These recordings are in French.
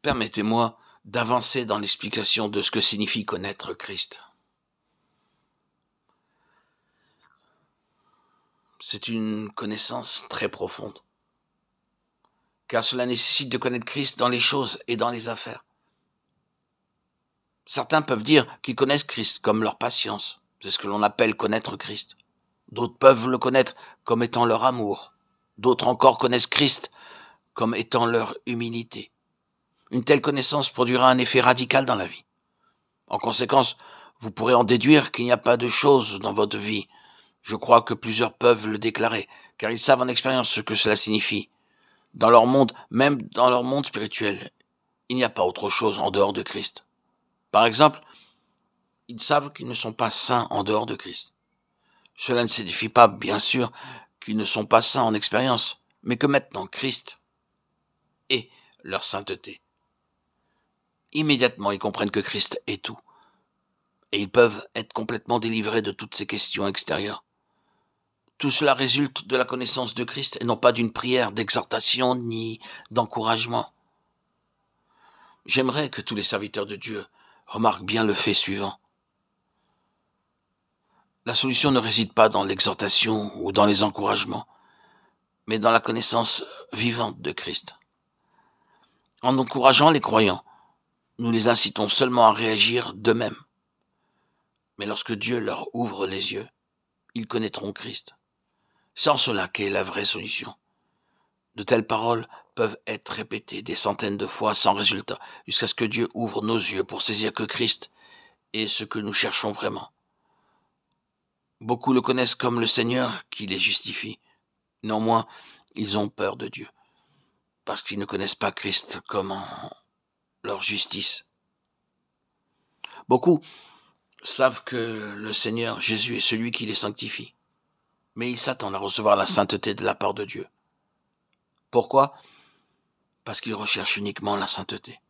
Permettez-moi d'avancer dans l'explication de ce que signifie connaître Christ. C'est une connaissance très profonde, car cela nécessite de connaître Christ dans les choses et dans les affaires. Certains peuvent dire qu'ils connaissent Christ comme leur patience, c'est ce que l'on appelle connaître Christ. D'autres peuvent le connaître comme étant leur amour. D'autres encore connaissent Christ comme étant leur humilité. Une telle connaissance produira un effet radical dans la vie. En conséquence, vous pourrez en déduire qu'il n'y a pas de choses dans votre vie. Je crois que plusieurs peuvent le déclarer, car ils savent en expérience ce que cela signifie. Dans leur monde, même dans leur monde spirituel, il n'y a pas autre chose en dehors de Christ. Par exemple, ils savent qu'ils ne sont pas saints en dehors de Christ. Cela ne signifie pas, bien sûr, qu'ils ne sont pas saints en expérience, mais que maintenant Christ est leur sainteté. Immédiatement, ils comprennent que Christ est tout, et ils peuvent être complètement délivrés de toutes ces questions extérieures. Tout cela résulte de la connaissance de Christ et non pas d'une prière d'exhortation ni d'encouragement. J'aimerais que tous les serviteurs de Dieu remarquent bien le fait suivant. La solution ne réside pas dans l'exhortation ou dans les encouragements, mais dans la connaissance vivante de Christ. En encourageant les croyants, nous les incitons seulement à réagir d'eux-mêmes. Mais lorsque Dieu leur ouvre les yeux, ils connaîtront Christ. C'est en cela qu'est la vraie solution. De telles paroles peuvent être répétées des centaines de fois sans résultat, jusqu'à ce que Dieu ouvre nos yeux pour saisir que Christ est ce que nous cherchons vraiment. Beaucoup le connaissent comme le Seigneur qui les justifie. Néanmoins, ils ont peur de Dieu, parce qu'ils ne connaissent pas Christ comme leur justice. Beaucoup savent que le Seigneur Jésus est celui qui les sanctifie, mais ils s'attendent à recevoir la sainteté de la part de Dieu. Pourquoi ? Parce qu'ils recherchent uniquement la sainteté.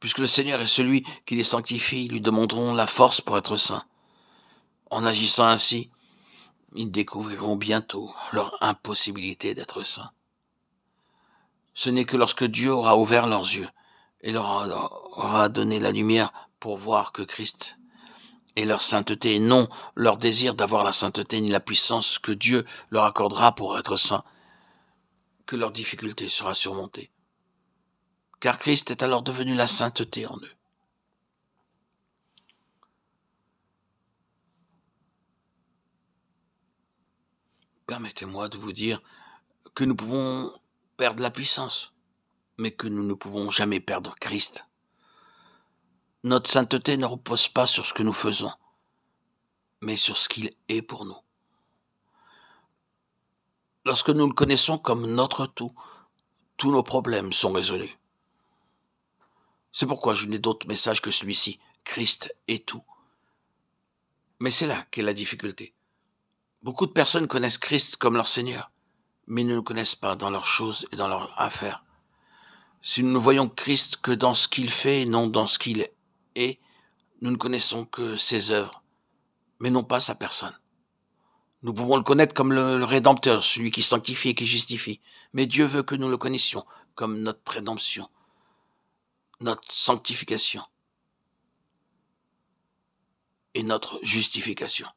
Puisque le Seigneur est celui qui les sanctifie, ils lui demanderont la force pour être saints. En agissant ainsi, ils découvriront bientôt leur impossibilité d'être saints. Ce n'est que lorsque Dieu aura ouvert leurs yeux et leur aura donné la lumière pour voir que Christ est leur sainteté et non leur désir d'avoir la sainteté ni la puissance que Dieu leur accordera pour être saints, que leur difficulté sera surmontée. Car Christ est alors devenu la sainteté en eux. Permettez-moi de vous dire que nous pouvons perdre la puissance, mais que nous ne pouvons jamais perdre Christ. Notre sainteté ne repose pas sur ce que nous faisons, mais sur ce qu'il est pour nous. Lorsque nous le connaissons comme notre tout, tous nos problèmes sont résolus. C'est pourquoi je n'ai d'autre message que celui-ci. Christ est tout. Mais c'est là qu'est la difficulté. Beaucoup de personnes connaissent Christ comme leur Seigneur, mais ne le connaissent pas dans leurs choses et dans leurs affaires. Si nous ne voyons Christ que dans ce qu'il fait et non dans ce qu'il est, nous ne connaissons que ses œuvres, mais non pas sa personne. Nous pouvons le connaître comme le Rédempteur, celui qui sanctifie et qui justifie, mais Dieu veut que nous le connaissions comme notre rédemption, notre sanctification et notre justification.